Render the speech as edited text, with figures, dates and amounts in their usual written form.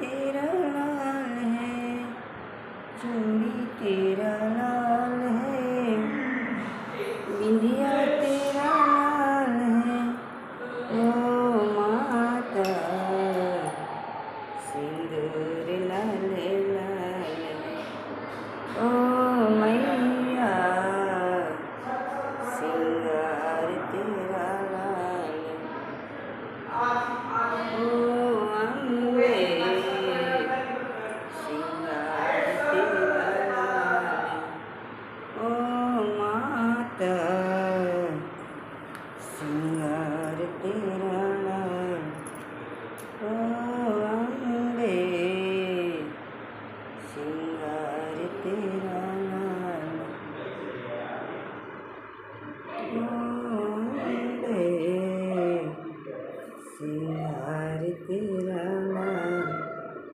तेरा लाल है, चूड़ी तेरा लाल है, बिंदिया तेरा लाल है, ओ माता सिंदूर लाल लाल, ओ मैया सिंगार तेरा लाल, ओ अम्बे सिंगार तेरा लाल, ओ माता सिंगार तेरा लाल, ओ अम्बे सिंगार तेरा